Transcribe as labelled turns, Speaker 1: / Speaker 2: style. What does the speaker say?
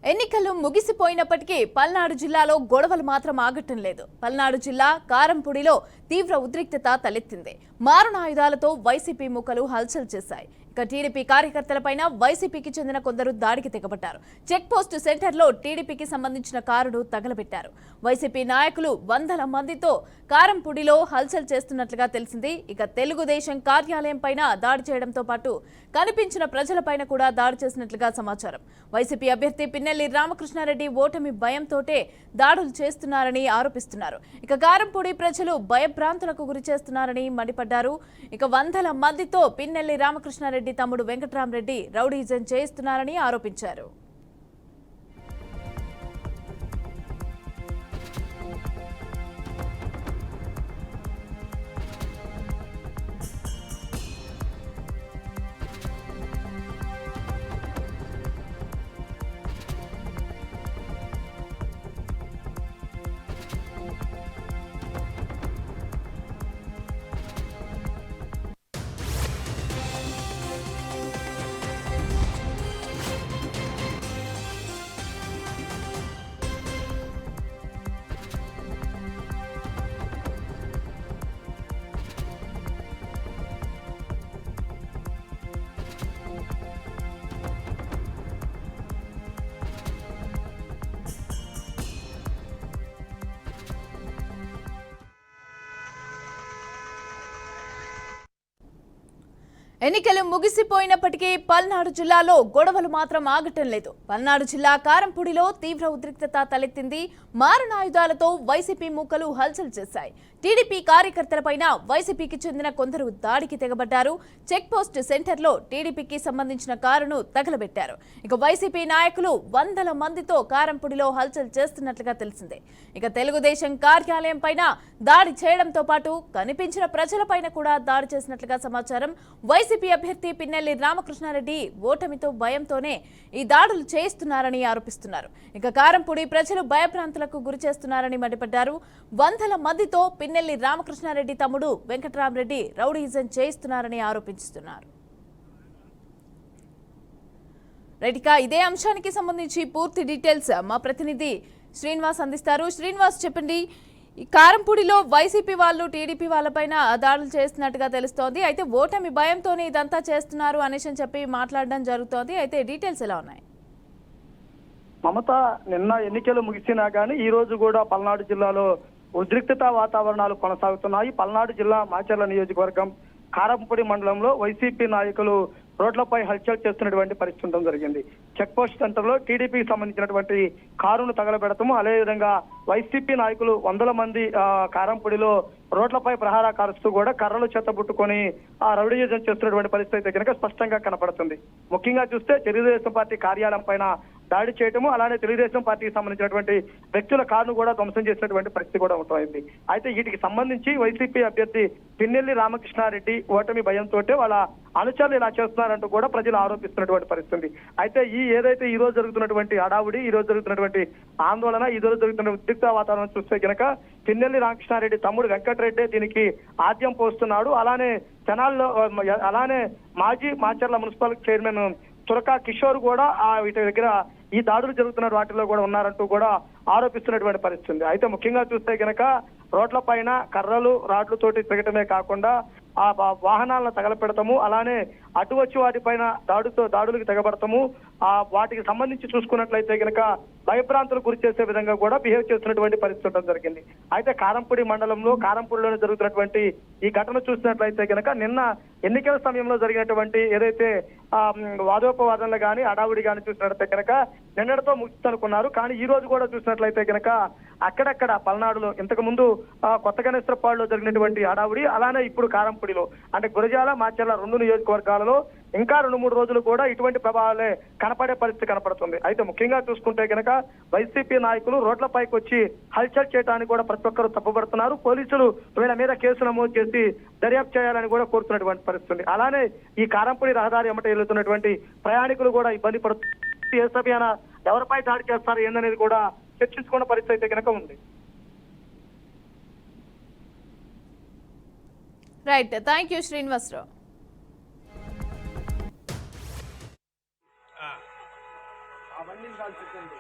Speaker 1: ఎన్నికలు ముగిసిపోయినప్పటికీ పల్నాడు జిల్లాలో గొడవలు మాత్రం ఆగటం లేదు. పల్నాడు జిల్లా కారంపూడిలో తీవ్ర ఉద్రిక్తత తలెత్తింది. మారణాయుధాలతో వైసీపీ మూకలు హల్చల్ చేశాయి. ఇక టీడీపీ కార్యకర్తలపైన వైసీపీకి చెందిన కొందరు దాడికి తెగబడ్డారు. చెక్ పోస్ట్ సెంటర్లో టీడీపీకి సంబంధించిన కారును తగలబెట్టారు. వైసీపీ నాయకులు వందల మందితో కారంపూడిలో హల్చల్ చేస్తున్నట్లుగా తెలిసింది. ఇక తెలుగుదేశం కార్యాలయం పైన దాడి చేయడంతో పాటు కనిపించిన ప్రజలపైన కూడా దాడి చేసినట్లుగా సమాచారం. వైసీపీ అభ్యర్థి పిన్నెల్లి రామకృష్ణారెడ్డి ఓటమి భయంతోటే దాడులు చేస్తున్నారని ఆరోపిస్తున్నారు. ఇక కారంపూడి ప్రజలు భయభ్రాంతులకు గురి చేస్తున్నారని మండిపడ్డారు. ఇక వందల మందితో పిన్నెల్లి రామకృష్ణారెడ్డి తమ్ముడు వెంకట్రామరెడ్డి రౌడీజం చేయిస్తున్నారని ఆరోపించారు. ఎన్నికలు ముగిసిపోయినప్పటికీ పల్నాడు జిల్లాలో గొడవలు మాత్రం ఆగటం లేదు. పల్నాడు జిల్లా కారంపూడిలో తీవ్ర ఉద్రిక్తత తలెత్తింది. మారణాయుధాలతో వైసీపీ మూకలు హల్చల్ చేశాయి. టీడీపీ కార్యకర్తలపైన వైసీపీకి చెందిన కొందరు దాడికి తెగబడ్డారు. చెక్ పోస్ట్ సెంటర్లో టీడీపీకి సంబంధించిన కారును తగలబెట్టారు. ఇక వైసీపీ నాయకులు వందల మందితో కారంపూడిలో హల్చల్ చేస్తున్నట్లుగా తెలిసిందే. ఇక తెలుగుదేశం కార్యాలయం పైన దాడి చేయడంతో పాటు కనిపించిన ప్రజలపైన కూడా దాడి చేసినట్లుగా సమాచారం. వైసీపీ అభ్యర్థి పిన్నెల్లి రామకృష్ణారెడ్డి ఓటమితో భయంతోనే ఈ దాడులు చేయిస్తున్నారని ఆరోపిస్తున్నారు. ఇక కారంపూడి ప్రజలు భయభ్రాంతులకు గురి చేస్తున్నారని మండిపడ్డారు. వందల మందితో పిన్నెల్లి రామకృష్ణారెడ్డి తమ్ముడు వెంకట్రామరెడ్డి రౌడీజం చేయిస్తున్నారని ఆరోపిస్తున్నారు. రైట్గా ఇదే అంశానికి సంబంధించి పూర్తి డీటెయిల్స్ మా ప్రతినిధి శ్రీనివాస్ అందిస్తారు. శ్రీనివాస్, చెప్పండి. ఈ కారంపూడిలో వైసీపీ వాళ్ళు టీడీపీ వాళ్ళపైన దాడులు చేస్తున్నట్టుగా తెలుస్తోంది. అయితే ఓటమి భయంతోనే ఇదంతా చేస్తున్నారు అనేసి చెప్పి మాట్లాడడం జరుగుతోంది. అయితే డీటెయిల్స్ ఎలా ఉన్నాయి?
Speaker 2: మమత, నిన్న ఎన్నికలు ముగిసినా కానీ ఈ రోజు కూడా పల్నాడు జిల్లాలో ఉద్రిక్తత వాతావరణాలు కొనసాగుతున్నాయి. పల్నాడు జిల్లా మాచర్ల నియోజకవర్గం కారంపూడి మండలంలో వైసీపీ నాయకులు రోడ్లపై హల్చల్ చేస్తున్నటువంటి పరిస్థితి ఉండడం జరిగింది. చెక్ పోస్ట్ సెంటర్ లో టీడీపీకి సంబంధించినటువంటి కారును తగలబెడతాము. అదేవిధంగా వైసీపీ నాయకులు వందల మంది కారంపూడిలో రోడ్లపై ప్రహారా కారుస్తూ కూడా కర్రలు చెత్తబుట్టుకొని రౌడీయిజం చేస్తున్నటువంటి పరిస్థితి అయితే కనుక స్పష్టంగా కనపడుతుంది. ముఖ్యంగా చూస్తే తెలుగుదేశం పార్టీ కార్యాలయం పైన దాడి చేయటము, అలానే తెలుగుదేశం పార్టీకి సంబంధించినటువంటి వ్యక్తుల కారును కూడా ధ్వంసం చేసినటువంటి పరిస్థితి కూడా ఉంటుంది. అయితే వీటికి సంబంధించి వైసీపీ అభ్యర్థి పిన్నెల్లి రామకృష్ణారెడ్డి ఓటమి భయంతో వాళ్ళ అనుచరులు ఇలా చేస్తున్నారంటూ కూడా ప్రజలు ఆరోపిస్తున్నటువంటి పరిస్థితి. అయితే ఏదైతే ఈ రోజు జరుగుతున్నటువంటి హడావుడి, ఈ రోజు జరుగుతున్నటువంటి ఆందోళన, ఈ రోజు జరుగుతున్న ఉద్రిక్త వాతావరణం చూస్తే కనుక పిన్నెల్లి రామకృష్ణారెడ్డి తమ్ముడు వెంకటరెడ్డి దీనికి ఆద్యం పోస్తున్నాడు. అలానే తెనాల్లో అలానే మాజీ మాచర్ల మున్సిపల్ చైర్మన్ తురకా కిషోర్ కూడా వీటి దగ్గర ఈ దాడులు జరుగుతున్న వాటిలో కూడా ఉన్నారంటూ కూడా ఆరోపిస్తున్నటువంటి పరిస్థితి. అయితే ముఖ్యంగా చూస్తే కనుక రోడ్ల పైన కర్రలు రాడ్లతోటి తిరగటమే కాకుండా ఆ వాహనాలను తగలపెడతాము, అలానే అటు వచ్చి వాటిపైన దాడులకు తెగబడతాము. వాటికి సంబంధించి చూసుకున్నట్లయితే కనుక భయభ్రాంతులు గురి చేసే విధంగా కూడా బిహేవ్ చేస్తున్నటువంటి పరిస్థితి ఉండడం జరిగింది. అయితే కారంపూడి మండలంలో కారంపూడిలోనే జరుగుతున్నటువంటి ఈ ఘటన చూసినట్లయితే కనుక నిన్న ఎన్నికల సమయంలో జరిగినటువంటి ఏదైతే వాదోపవాదనలు కానీ అడావుడి కానీ చూసినట్లయితే కనుక నిన్నటితో ముగిస్తనుకున్నారు. కానీ ఈ రోజు కూడా చూసినట్లయితే కనుక అక్కడక్కడ పల్నాడులో ఇంతకు ముందు కొత్త గణేశ్వరపాడులో జరిగినటువంటి హడావుడి, అలానే ఇప్పుడు కారంపూడిలో అంటే గురజాల మాచర్ల 2 నియోజకవర్గాలలో ఇంకా 2-3 రోజులు కూడా ఇటువంటి ప్రభావాలే కనపడే పరిస్థితి కనపడుతుంది. అయితే ముఖ్యంగా చూసుకుంటే కనుక వైసీపీ నాయకులు రోడ్లపైకి వచ్చి హల్చల్ చేయడానికి కూడా ప్రతి ఒక్కరు తప్పుపడుతున్నారు. పోలీసులు వీళ్ళ మీద కేసు నమోదు చేసి దర్యాప్తు చేయాలని కూడా కోరుతున్నటువంటి పరిస్థితి. అలానే ఈ కారంపూడి రహదారి ఎమ్మట వెళ్తున్నటువంటి ప్రయాణికులు కూడా ఇబ్బంది పడుతున్నారు. ఏ సమయాన ఎవరిపై దాడి చేస్తారు ఏందనేది కూడా చర్చించుకున్న పరిస్థితి అయితే కనుక ఉంది.
Speaker 1: Right, thank you Srinivasarao. అవన్నీ
Speaker 3: కాల్చుతుంది